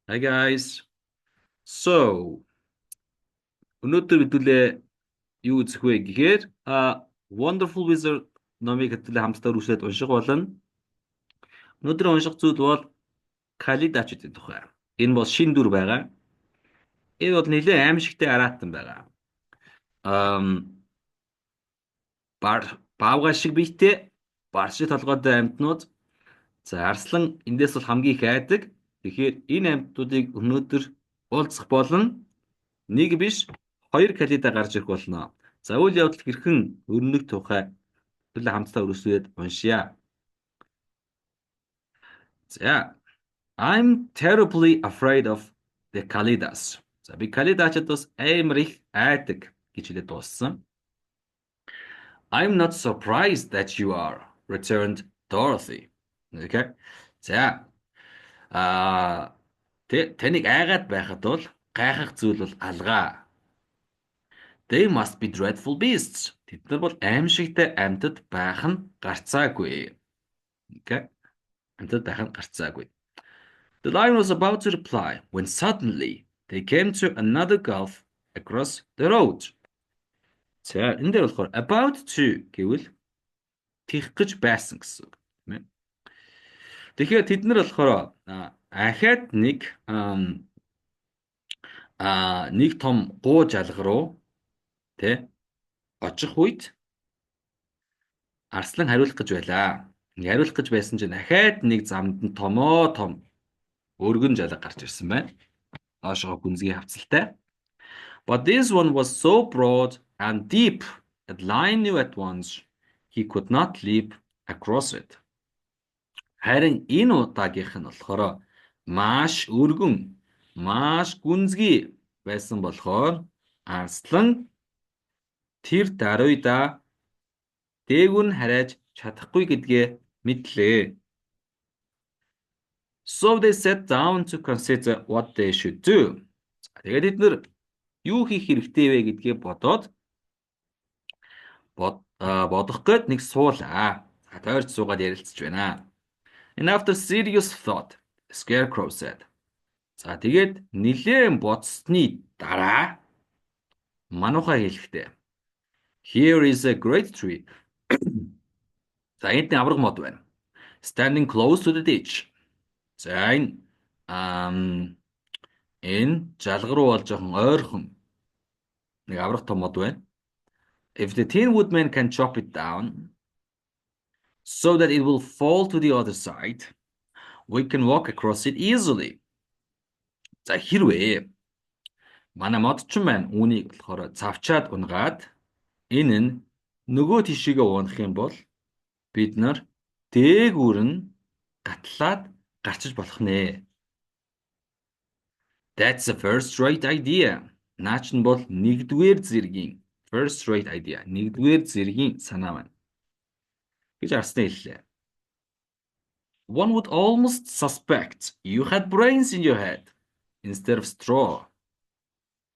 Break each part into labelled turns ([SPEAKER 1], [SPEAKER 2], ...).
[SPEAKER 1] Hi guys. So, өнөөдөр хэдүүлээ юу үзэх вэ гэхээр Wonderful Wizard номыг хэдүүлээ хамтдаа үргэлжлээд унших болно. Өнөөдөр унших зүйл бол Калидачуудын тухай. Энэ бол шин дүр байгаа. Энэ бол нэлээд аимшигтай аратан байгаа. Ам баавгай шиг биетэй, бар шиг толгойтой амьтнууд. За, Арслан эндээс бол хамгийн их айдаг. Тэгэхээр энэ амьтнуудыг өнөөдөр уулзах болно. Нэг биш, хоёр Калида гарч ирэх болно. За үйл явдал хэрхэн өрнөг тухай хэвлээ хамтдаа өргөсөд уншия. За, I'm terribly afraid of the Kalidas. За би Калидачд бас амар их айдаг гэж хэлээд дууссан. I'm not surprised that you are, returned Dorothy. Okay. За, таныг айгаад байхад бол гайхах зүйл бол алгаа. They must be dreadful beasts. Тэд нар бол аимшигтай амьтад байх нь гарцаагүй. Okay. Амьтад байх нь гарцаагүй. The lion was about to reply when suddenly they came to another gulf across the road. За энэ дээр болохоор about to гэвэл тийх гэж байсан гэсэн үг тийм ээ. Тэгэхээр тэд нар болохоор ахаад нэг том гуу жалга руу тэ очих үед Арслан хариулах гэж байлаа. Хариулах гэж байсан чинь ахаад нэг замд нь том өргөн жалга гарч ирсэн байна. Доошоо гүнзгий хавцалтай. But this one was so broad and deep that Lion knew at once he could not leap across it. Харин энэ удаагийнх нь болохоор маш өргөн, маш гүнзгий байсан болохоор Арслан тэр даруйда дээгүр нь харайж чадахгүй гэдгээ мэдлээ. So they sat down to consider what they should do. Тэгээд бид нэр юу хийх хэрэгтэй вэ гэдгээ бодох гээд нэг суулаа. Тойрч суугаад ярилцж байна. And after serious thought, the Scarecrow said. За тэгээд нилээн бодсны дараа мануухай хэлэхдээ Here is a great tree. За энд нэг авраг мод байна. Standing close to the ditch. За энэ жалга руу бол жоохон ойрхон нэг аврах том мод байна. If the Tin Woodman can chop it down so that it will fall to the other side, we can walk across it easily. За хэрвээ манай модчин маань үүнийг болохоор завчаад унгаад энэ нь нөгөө тишээгээ уунах юм бол бид нар дээгүүр нь гатлаад гарчиж болох нэ. That's the first rate idea. Наач нь бол нэгдүгээр зэргийн first rate idea. Нэгдүгээр зэргийн санаа маань. гэж Арслан хэллээ. One would almost suspect you had brains in your head instead of straw.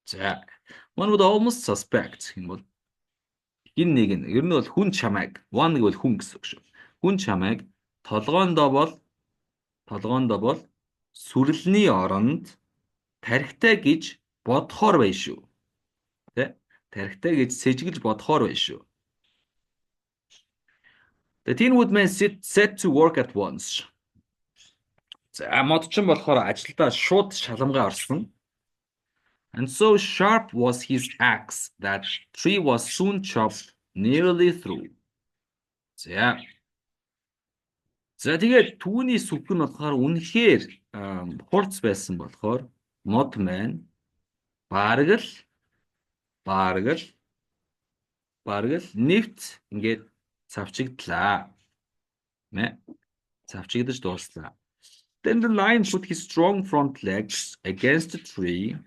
[SPEAKER 1] За, one would almost suspect юм бол хин нэг нь ер нь бол хүн чамайг one гэвэл хүн гэсэн үг шүү. Хүн чамайг толгоондоо бол сүрлэний оронд тархитай гэж бодохоор байна шүү. Тэ? Тархитай гэж сэжиглж бодохоор байна шүү. The Tin Woodman set to work at once. За модчин болохоор ажилдаа шууд шаламгаа орсон. And so sharp was his axe that tree was soon chopped nearly through. За тэгээд түүний сүг нь болохоор үнэхээр хурц байсан болохоор мод маань бараг л нэвт ингээд цавчигдлаа. Цавчигдаж дууслаа. Then the lion put his strong front legs against the tree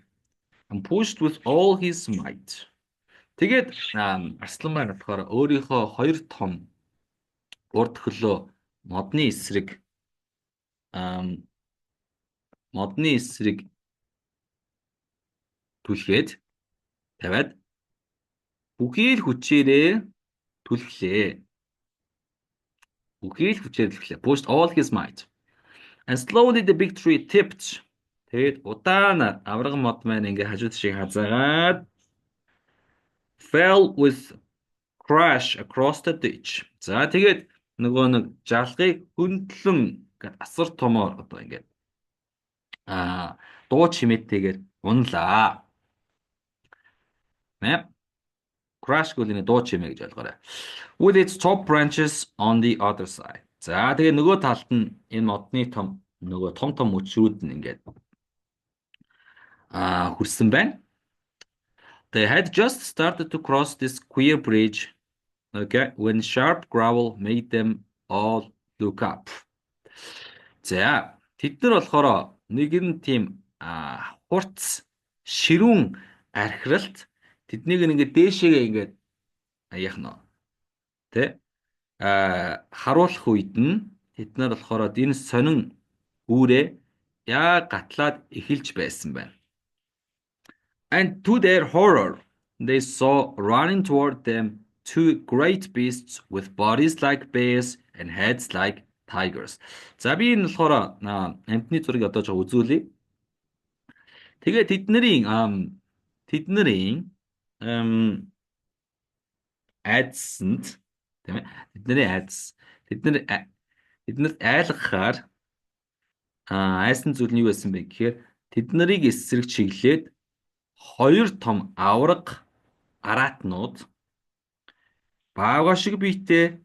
[SPEAKER 1] and pushed with all his might. Тэгээд Арслан маань болохоор өөрийнхөө хоёр том урд хөлөө модны эсрэг түлхээд тавиад бүхий л хүчээрээ түлхлээ. Pushed all his might. And slowly the big tree tipped Тэгээд удаанаар авраган мод маань ингээ хажуу тишийг хазаагаад fell with crash across the ditch. За тэгээд нөгөө нэг жалгыг хөндлөн гэд асар томоор одоо ингээд дуу чимээтэйгээр унлаа. Мэ crash гэвэл энэ дуу чимээ гэж ойлгоорой. With its top branches on the other side. За тэгээд нөгөө талд нь энэ модны нөгөө том том мөчрүүд нь ингээд хүрсэн байна. They had just started to cross this queer bridge, okay, when sharp growl made them all look up. За, тэд нар болохоор нэгэн тийм хурц ширүүн архиралт тэднийг ингээд дээшээгээ ингээд яах нь тэ харуулах үед нь тэд нар болохоор энэ сонин үүрээ яа гатлаад эхэлж байсан байна. And to their horror, they saw running toward them two great beasts with bodies like bears and heads like tigers. За би энэ болохоор амтны зургийг одоо жоо үзүүлье. Тэгээ тэднэрийн айдсанд тийм ээ тэдний айдс тэднэрт айлгахаар айсан зүйл нь юу байсан бэ гэхээр тэд нарыг эсрэг чиглээд хоёр том авраг араатнууд баага шиг биетэй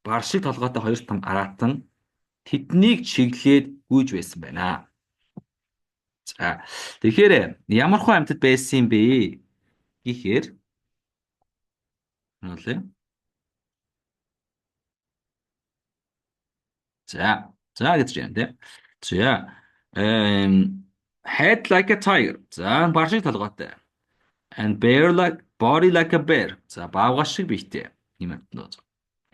[SPEAKER 1] бар шиг толгойтой хоёр том араатан тэднийг чиглээд гүйж байсан байна. За тэгэхээр ямар хөө амьтад байсан юм бэ гэхээр нүлээ. За гэж юм тийм. За head like a tiger. За бар шиг толгойтой. And body like a bear. За баага шиг биетэй. Ийм амьтнууд.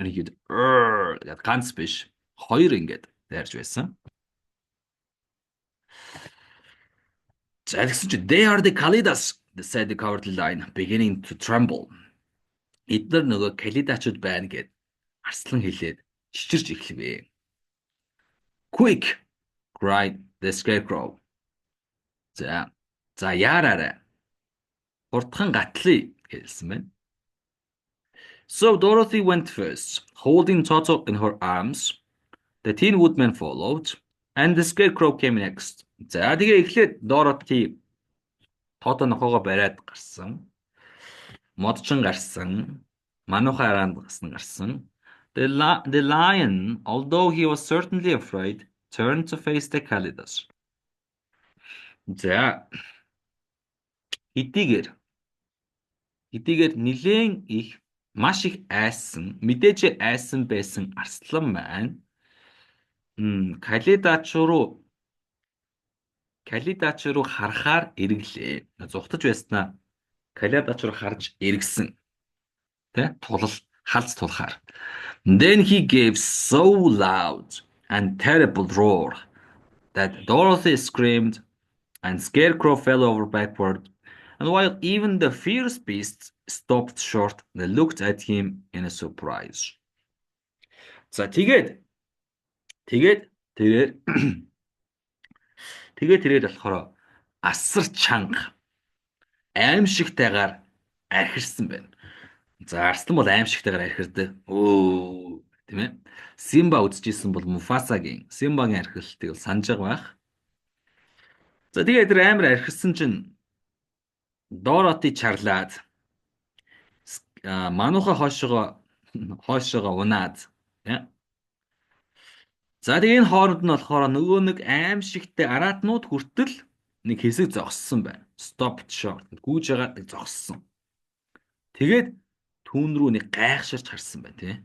[SPEAKER 1] Ингээд гэд ганц биш. Хоёр ингээд дайрж байсан. За тэгсэн чи they are the Kalidas, said the cowardly lion, beginning to tremble. Эдгээр нөгөө Калидачуд байна гэд арслан хэлээд чичирч эхлэвэ. Quick, cried the scarecrow. За яараарай. Хурдхан гатлаа гэлсэн байна. So Dorothy went first, holding Toto in her arms. The Tin Woodman followed, and the Scarecrow came next. За тэгээ эхлээд Dorothy Toto нохоогоо бариад гарсан. Модчин гарсан. Мануухан араанд гарсан. The lion, although he was certainly afraid, turned to face the Kalidas. За хэдийгээр нилээн их маш их айсан, мэдээж айсан байсан арслан маань Калидач руу харахаар эргэлээ. Зүхтаж байснаа Калидач руу харж эргэсэн. Тэ? Халз тулахаар. Then he gave so loud and terrible roar that Dorothy screamed and Scarecrow fell over backward. And while even the fierce beasts stopped short, they looked at him in a surprise. За тэгээд болохоор асар чанга аимшигтайгаар архирсан байна. За арслан бол аимшигтайгаар архирдаг. Тийм ээ. Симба үзчихсэн бол Муфасагийн Симбагийн архиралтыг санаж байгаа байх. За тэгээд тэр амар архирсан чинь Дороти чарлаад манууха хоошоогоо унаад тийм. За тэгээ энэ хооронд нь болохоор нөгөө нэг аимшигтай араатнууд хүртэл нэг хэсэг зогссон байна. Stopped short. Гүйж байгаа нэг зогссон. Тэгээд түүн рүү нэг гайхширч харсан байна тийм.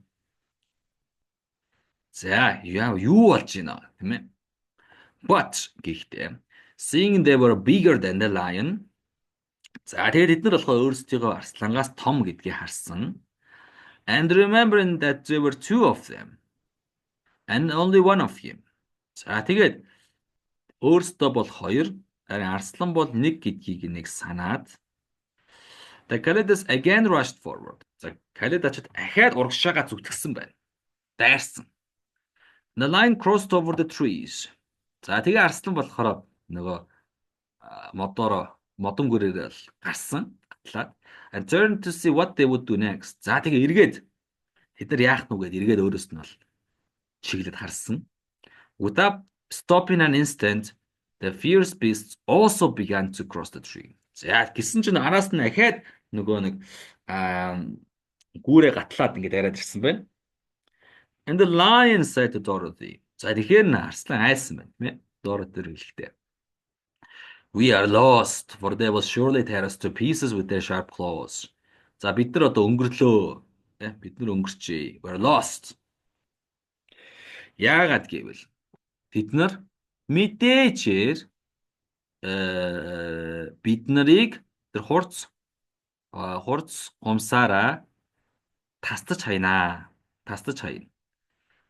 [SPEAKER 1] За юу болж байна тийм ээ. But гэхдээ seeing they were bigger than the lion. За тэгээд эдгээр болохоор өөрсдийгөө арслангаас том гэдгийг харсан. And remembering that there were two of them and only one of him. За тэгээд өөрсдөө бол хоёр, харин арслан бол нэг гэдгийг нэг санаад The Kalidas again rushed forward. За Калидачд ахаад урагшаага зүтгэсэн байна. Дайрсан. The lion crossed over the trees. За тэгээ арслан болохоор нөгөө модон гүрээр л гарсан. Гатлаад. And turn to see what they would do next. За тэгээ эргээд тэд нар яах нү гэд эргээд өөрөөс нь бол чиглээд харсан. Without stopping an instant, the fierce beasts also began to cross the tree. За гисэн чинь араас нь ахаад нөгөө нэг аа гүүрээ гатлаад ингээд яриад ирсэн байна. And the lion said to Dorothy. За тэгэхээр н арслан айсан байна, тийм ээ. Dorothy хэлэхдээ. We are lost, for they will surely tear us to pieces with their sharp claws. За бид нар одоо өнгөрлөө. Бид нар өнгөрчээ. We're lost. Яагаад гэвэл бид нар мэдээжээр бид нарыг тэр хурц гомсаараа тасдаж хайнаа. Тасдаж хайна.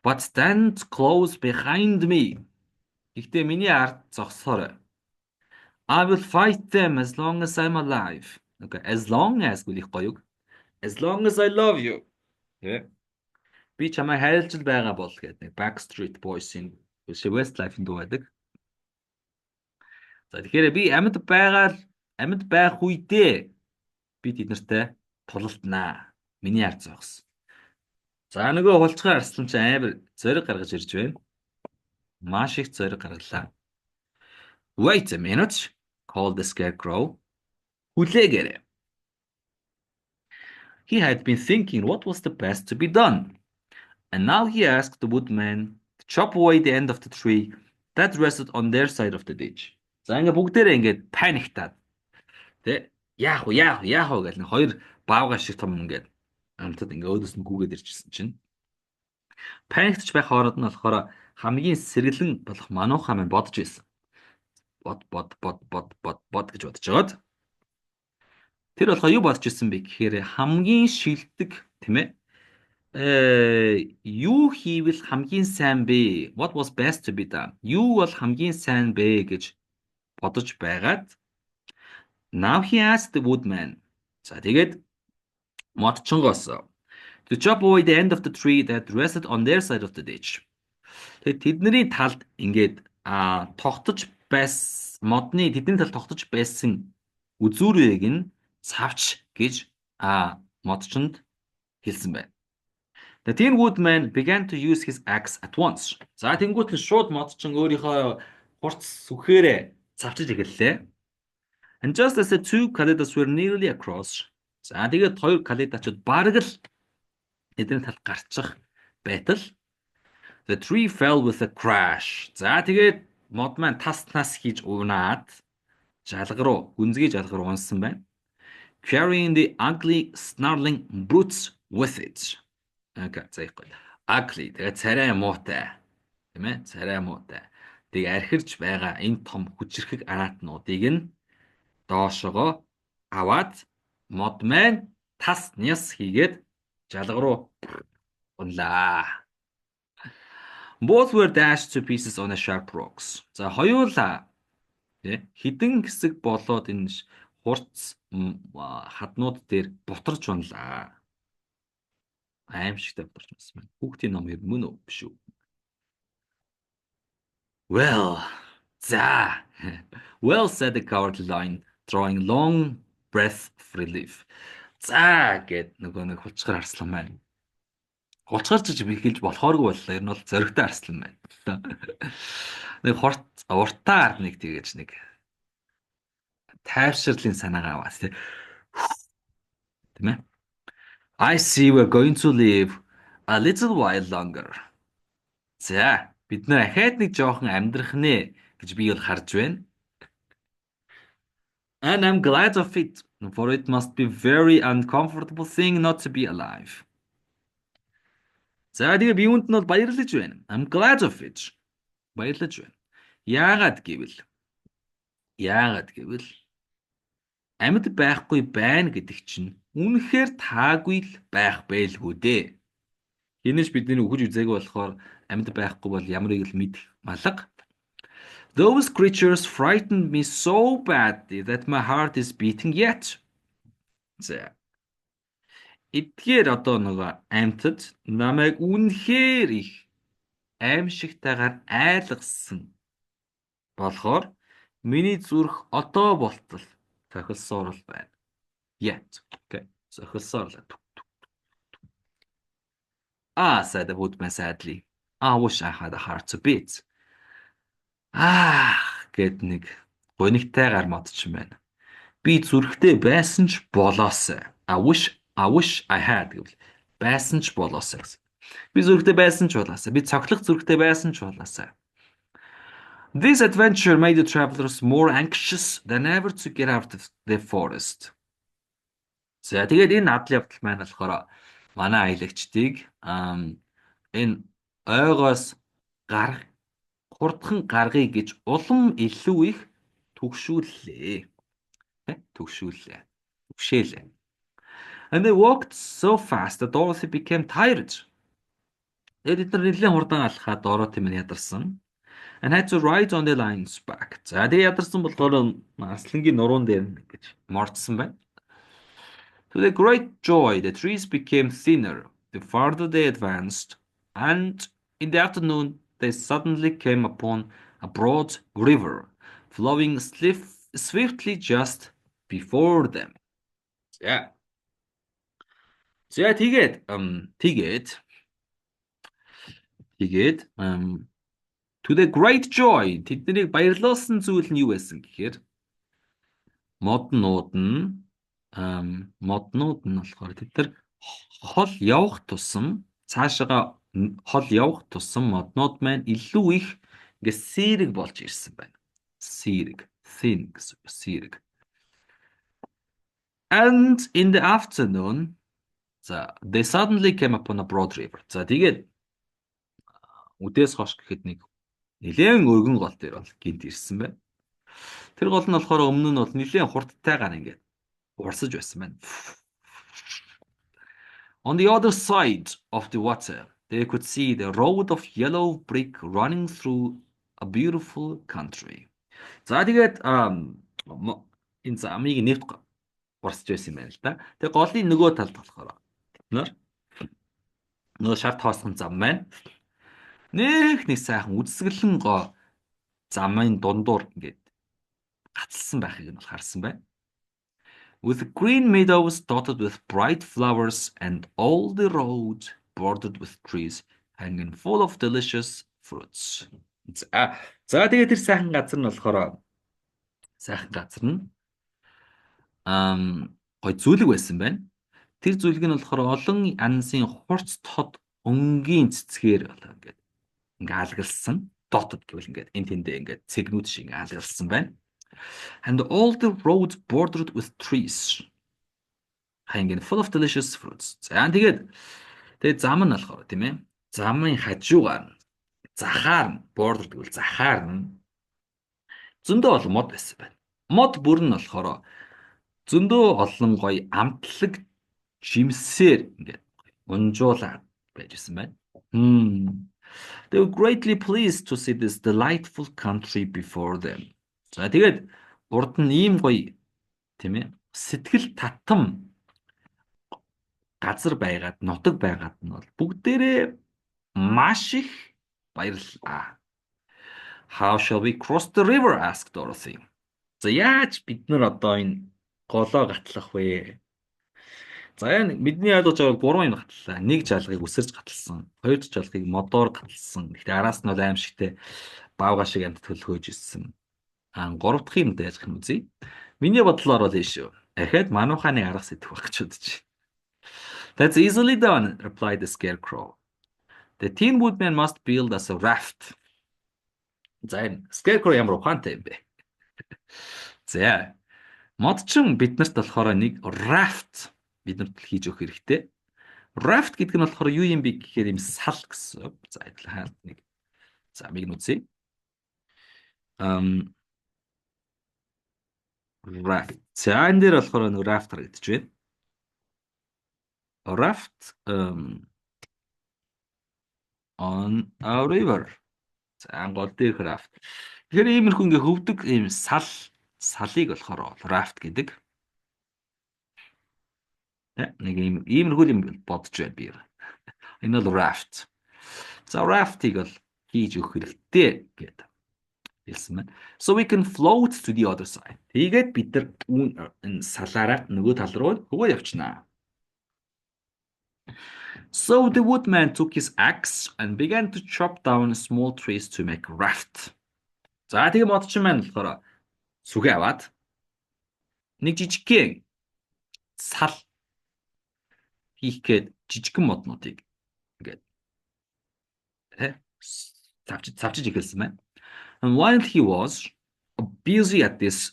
[SPEAKER 1] But stand close behind me. Гэхдээ миний ард зогсоорой. I will fight them as long as I'm alive. Okay, as long as гүлих гоёг. As long as I love you. Okay. Би чамайг хайрлаж байгаа бол гэдэг нэг Backstreet Boys-ийн Westlife-ын дуу байдаг. За тэгэхээр би амьд байх үедээ би тэднэртэй тулалднаа. Миний ард зогс. За нөгөө хулцгаар арслан чи амар зориг гаргаж ирж байна. Маш их зориг гаргалаа. Wait a minute, called the scarecrow. Хүлээгээрэй. He had been thinking what was the best to be done. And now he asked the woodman to chop away the end of the tree that rested on their side of the ditch. За ингээ бүгдээрээ ингээд паниктаад тэ яах вэ гэл нэг хоёр баавгай шиг том ингээд амтад ингээ өөдөөс нь гүгээд ирчихсэн чинь паниктч байх хооронд нь болохоор хамгийн сэргэлэн болох мануухан минь бодож байсан. Бод гэж бодож байгаад тэр болохоор юу бодож ирсэн бэ гэхээр хамгийн шилдэг тийм ээ юу хийвэл хамгийн сайн бэ? What was best to be done? Юу бол хамгийн сайн бэ гэж бодож байгаад Now he asked the woodman. За тэгээд модчонгоос to chop away the end of the tree that rested on their side of the ditch. Тэгээд тэдний талд ингээд тэдний талд тогтож байсан үзүүрийг нь цавч гэж модчонд хэлсэн байна. The Tin Woodman began to use his axe at once. За тэнгуут нь шууд модчин өөрийнхөө хурц сүхээрээ цавчиж эхэллээ. And just as the two Kalidas were nearly across. За тэгээд хоёр Kalidachуд бараг л эдний талд гарчих байтал the tree fell with a crash. За тэгээд мод маань тас хийж унаад гүнзгий жалга руу унсан байна. Carrying the ugly snarling brutes with it. Okay, за их гоё. Ugly тэгээд царай муутай. Тийм ээ? Царай муутай. Тэг архирч байгаа энэ том хүчрхэг анаатнуудыг нь доошогоо аваад мод маань тас няс хийгээд жалга руу унлаа. Both were dashed to pieces on the sharp rocks. За хоёулаа хідэн хэсэг болоод энэ хурц хаднууд дээр бутарч унлаа. Аимшигтай бутарч унсан байна. Хүүхдийн ном юм мөн үү биш үү? Well, said the cowardly lion, drawing long breath of relief. За гэд нэг хулцгаар арслан байна. Хулцгаар ч хэлж болохооргүй боллоо. Ер нь бол зөрөгтэй арслан байна. Нэг уртаар нэг тэгэж нэг тайвширлын санаагаа аваас тийм ээ. I see we're going to live a little while longer. За бид нэр ахаад нэг жоохон амьдрах нэ гэж би бол харж байна. And I'm glad of it, for it must be very uncomfortable thing not to be alive. За тэгээ би үүнд нь бол баярлаж байна. I'm glad of it. Баярлаж байна. Яагаад гэвэл амьд байхгүй байна гэдэг чинь үнэхээр таагүй л байх байлгүй дээ. Хинэж бидний үхэж үзээгүй болохоор амьд байхгүй бол ямарыг л мэдэх малга. Those creatures frightened me so badly that my heart is beating yet. За. Эдгээр одоо нөгөө амьтад намайг үнэхээр их аимшигтайгаар айлгсан Болохоор миний зүрх одоо болтол тохилсоор л байна. Yet. Okay. Зохилсоор л. Ah, said the woodman sadly. I wish I had a heart to beat. Гэд нэг гонигтайгаар модчин байна. Би зүрхтэй байсан ч болоосай. I wish I had гэвэл байсан ч болоосай гэсэн. Би зүрхтэй байсан ч болоосай. Би цоглох зүрхтэй байсан ч болоосай. This adventure made the travelers more anxious than ever to get out of the forest. За тэгээд энэ адал явдал маань болохоор манай аялагчдыг энэ ойгоос гарах хурдхан гаргыг гэж улам илүү их түгшүүллээ. Түгшүүллээ. Түгшээлээ. And they walked so fast that Dorothy became tired. Тэгээд бид нар нэлээд хурдан алхаад Dorothy минь ядарсан. And had to ride on the lion's back. За тэгээд ядарсан болохоор арслангийн нуруунд дээр гэж мордсон байна. To their great joy, the trees became thinner the farther they advanced, and in the afternoon they suddenly came upon a broad river flowing swiftly just before them. Yeah. За тэгээд to the great joy тэднийг баярлуулсан зүйл нь юу байсан гэхээр моднууд нь болохоор тэд нар хол явах тусам цаашаага хол явах тусам моднууд маань илүү их ингээ сэрэг болж ирсэн байна. Сэрэг, thin гэсэн сэрэг. And in the afternoon, they suddenly came upon a broad river. За тэгээд үдээс хойш гэхэд нэг нэлээд өргөн гол дээр бол гинт ирсэн байна. Тэр гол нь болохоор өмнө нь бол нэлээд хурдтайгаар ингээд урсаж байсан байна. On the other side of the water, they could see the road of yellow brick running through a beautiful country. За тэгээд энэ замыг нэвт урсаж байсан юм байна л да. Тэгээд голын нөгөө талд болохоор бид нөгөө шарт хоосгон зам байна. Нэг сайхан үдсгэлэн замын дундуур ингээд гацалсан байхыг нь харсан байна. With green meadows dotted with bright flowers and all the road bordered with trees hanging full of delicious fruits. За тэгээд тэр сайхан газар нь болохоор гой зүлэг байсан байна. Тэр зүлэг нь болохоор олон ансын хурц тод өнгийн цэцгээр болоо ингээд алгалсан. Dotted гэвэл ингээд энэ тэндээ ингээд цэгнүүд шиг алгалсан байна. And all the roads bordered with trees hanging full of delicious fruits. За тэгээд зам нь болохоор тийм ээ. Замын хажуугаар нь захаар нь bordered гэвэл захаар нь зөндөө олон мод байсан байна. Мод бүр нь болохоор зөндөө олон гоё амтлаг жимсээр ингээд унжуулаад байж ирсэн байна. They were greatly pleased to see this delightful country before them. За тэгээд урд нь ийм гоё тийм ээ сэтгэл татам газар байгаад нутаг байгаад нь бол бүгдээрээ маш их баярлалаа. How shall we cross the river? Asked Dorothy. За яаж бид нар одоо энэ голоо гатлах вэ? За бидний ойлгож байгаа 3 юм гатлаа. Нэг жалгыг үсэрж гатлсан, хоёр дахь жалгыг модоор гатлсан. Гэхдээ араас нь бол аимшигтэй баавга шиг амт төлхөөж ирсэн. 3 дахь юм дайж юм үзье. Миний бодлоор бол ийш шүү. Ахад мануханы арга сэтгэх байх гэж бодож. That's easily done, replied the scarecrow. The Tin Woodman must build us a raft. За энэ scarecrow ямар ухаантай юм бэ? За модчин биднэрт болохоор нэг raft биднэрт хийж өгөх хэрэгтэй. Raft гэдэг нь болохоор юу юм бэ гэхээр юм сал гэсэн. За хаалт нэг. За миг нь үзье. Raft. За энэ дээр болохоор нэг raft харагдаж байна. Raft on a river. За гол дээрх raft. Тэгэхээр иймэрхүү ингээ хөвдөг ийм салыг болохоор raft гэдэг. Нэг иймэрхүү юм бодож байна би. Энэ бол raft. За raft-ийг бол хийж өгөх хэрэгтэй гэдэг. хэлсэн байна. So we can float to the other side. Тэгээд бид нар энэ салаараа нөгөө тал руу хөгөө явчихнаа. So the woodman took his axe and began to chop down small trees to make a raft. За тэгээ модчин маань болохоор сүгэ аваад нэг жижигхэн сал хийх гээд жижигхэн моднуудыг ингээд цавчиж эхэлсэн байна. And while he was busy at this,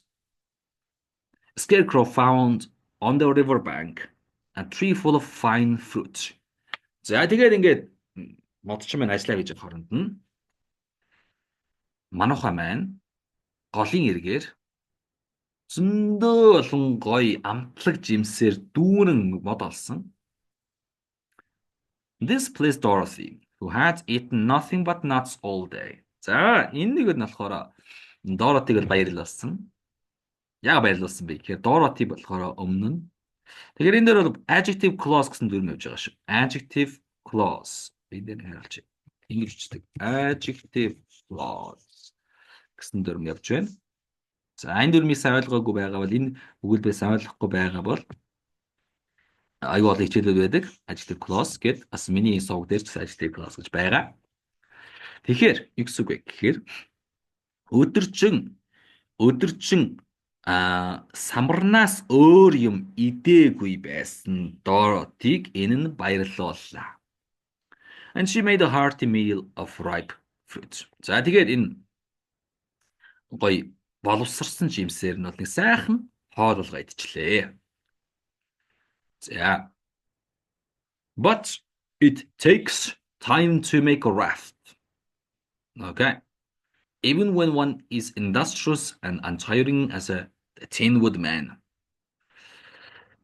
[SPEAKER 1] Scarecrow found on the riverbank a tree full of fine fruit. За тэгээд ингээд модчин маань ажиллаа гэж хоронд нь манууха маань голын эргээр зөндөө олон гоё амтлаг жимсээр дүүрэн мод олсон. This pleased Dorothy, who had eaten nothing but nuts all day. За энэ нэг нь болохоор Dorothy-г баярлуулсан. Яг баярлуулсан бэ гэхээр Dorothy болохоор өмнө нь. Тэгэхээр энэ дээр бол adjective clause гэсэн дүрм явж байгаа шүү. Adjective clause. Би дээр харуулчих. Инглишчдэг. Adjective clause гэсэн дүрм явж байна. За энэ дүрмийг сайн ойлгоогүй байгаа бол энэ өгүүлбэрийг сайн ойлгохгүй байгаа бол аюу олон хичээлүүд байдаг. Adjective clause гэд бас миний сувг дээр ч adjective clause гэж байгаа. Тэгэхээр юу гэсэн үг вэ гэхээр өдөржин самарнаас өөр юм идээгүй байсан Dorothy-г энэ нь баярлууллаа. And she made a hearty meal of ripe fruit. За тэгээд энэ гоё боловсрсан жимсээр нь бол нэг сайхан хоололгоо идчихлээ. За. But it takes time to make a raft. Okay. Even when one is industrious and untiring as a tin woodman.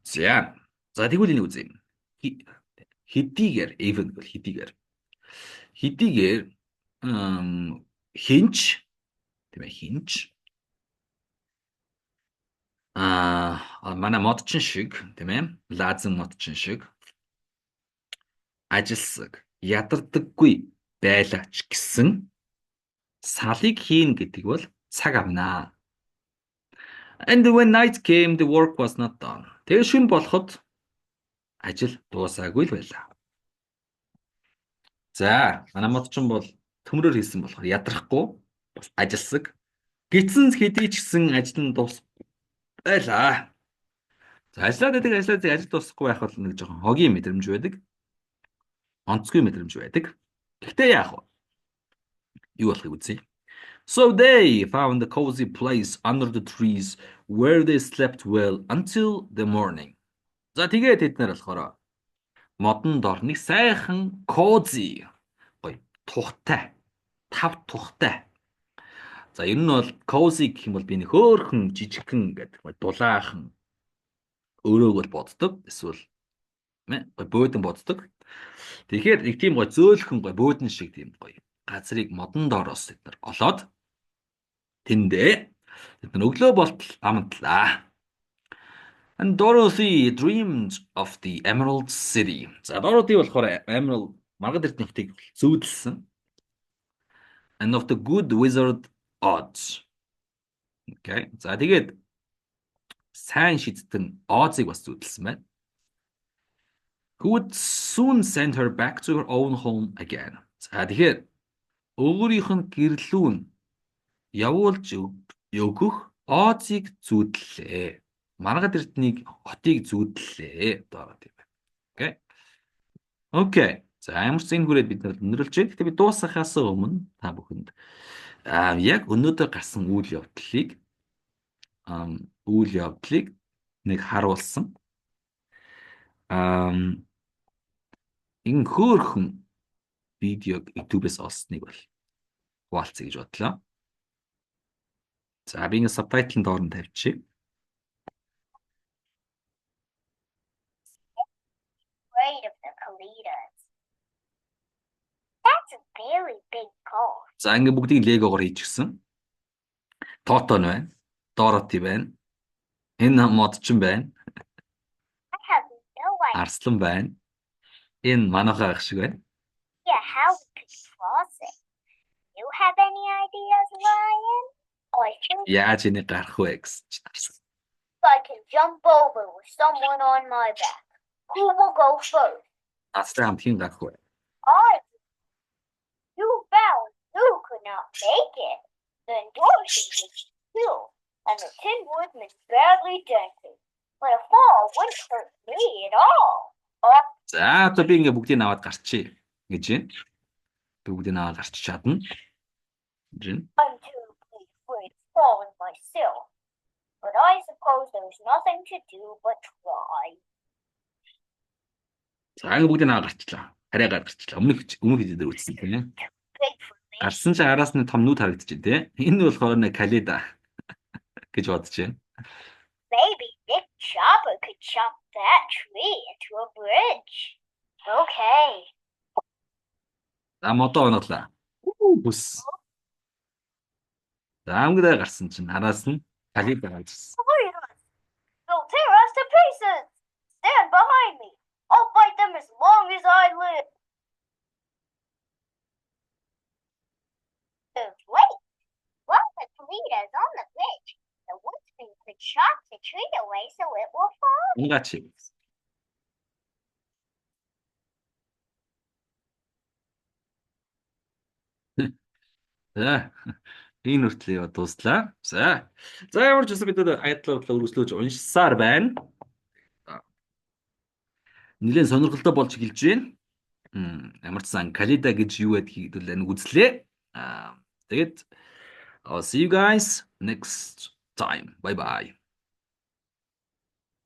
[SPEAKER 1] За. За тэгвэл энийг үзье. Хэдийгээр even бол хэдийгээр хинч тийм ээ хинч манай модчин шиг тийм ээ лазен модчин шиг ажилсаг ядардаггүй байлаач гэсэн салыг хийн гэдэг бол цаг авнаа. And when night came, the work was not done. Тэгээ шүн болоход ажил дуусаагүй л байлаа. За манай модчин бол төмрөөр хийсэн болохоор ядрахгүй бас ажилсаг гитсэн хэдий ч гэсэн ажил нь байлаа. За ажил дуусахгүй байх бол нэг жоохон хогийн мэдрэмж байдаг. Онцгүй мэдрэмж байдаг. Гэхдээ яах вэ? Юу болохыг үзье. So they found a cozy place under the trees where they slept well until the morning. За тэгээд тэд нар болохоор модон дор нэг сайхан cozy гоё тухтай тав тухтай. За ер нь бол cozy гэх юм бол би нэг хөөхөн жижигхэн гэдэг дулаахан өрөөг бол боддог. Эсвэл гоё бөөдөн боддог. Тэгэхээр нэг тийм гоё зөөлхөн гоё бөөдөн шиг тийм гоё газрыг модон доороос тэд нар олоод тэндээ тэд нар өглөө болтол амтлаа. And Dorothy dreamed of the Emerald City. За Dorothy болохоор Emerald маргад эрдэмтдийг зүүдэлсэн. And of the good wizard Oz. Okay. За тэгээд сайн шидтэн Oz-ыг бас зүүдэлсэн байна. Who would soon send her back to her own home again. За тэгэхээр өөрийнх нь гэрлүүн явуулж өгөх Oz-ыг зүүдлээ. Маргад эрднийг хотыг зүүдлээ Dorothy. Okay. Okay. За амарч энэ хүрээд бид өндөрлж байна. Гэхдээ би дуусгахаас өмнө та бүхэнд яг өнөөдөр гарсан үйл явдлыг нэг харуулсан. Энэ хөөрхөн видеог YouTube-ээс олсныг бол хуваалцъя гэж бодлоо. За би энэ сабтайтлын доор нь тавьчих.
[SPEAKER 2] Very big car.
[SPEAKER 1] За ингэ бүгдийг легогоор хийчихсэн. Тото нь байна. Dorothy байна. Энэ модчин байна.
[SPEAKER 2] I have no idea.
[SPEAKER 1] Арслан байна. Энэ манайхаа ах шиг байна.
[SPEAKER 2] How we could cross it. You have any ideas, Ryan? I think
[SPEAKER 1] Яаж энийг гарах вэ гэж харсан.
[SPEAKER 2] I can jump over with someone on my back. Who will go first?
[SPEAKER 1] Настай хамт хэн гарах вэ?
[SPEAKER 2] I. You found you could not make it. Then Dorothy was too, and the Tin Woodman badly dented. But a fall wouldn't hurt me at all.
[SPEAKER 1] За одоо би ингээ бүгдийг аваад гарчээ гэж байна. Би бүгдийг аваад гарч чадна. Гэж байна.
[SPEAKER 2] I'm terribly afraid of falling myself. But I suppose there's nothing to do but try.
[SPEAKER 1] За ингээ бүгдийг аваад гарчлаа. Хараа гарчлаа. Өмнөх хэдээр үзсэн тийм.
[SPEAKER 2] Gratefully,
[SPEAKER 1] Гарсан чи араас нь том нүд харагдчихэв тийм. Энэ болохоор нэг Калида гэж бодож байна.
[SPEAKER 2] maybe Nick Chopper could chop that tree into a bridge. Okay.
[SPEAKER 1] За модоо оноглаа. Бүс. За ангидаа гарсан чинь араас нь Калида гарсан.
[SPEAKER 2] They'll tear us to pieces. Stand behind me. I'll fight them as long as I live. Wait. While the Kalida's on the bridge, the woodsman could chop the tree away so it will fall.
[SPEAKER 1] Унгаач. За энэ хүртэл яа дуслаа. За ямар ч үсэн бид айдлаа үргэлжлүүлж уншсаар байна. Нилээн сонирхолтой болж эхэлж байна. Ямар ч сан Калида гэж юу байдгийг нэг үзлээ. Тэгээд I'll see you guys next time. Bye bye.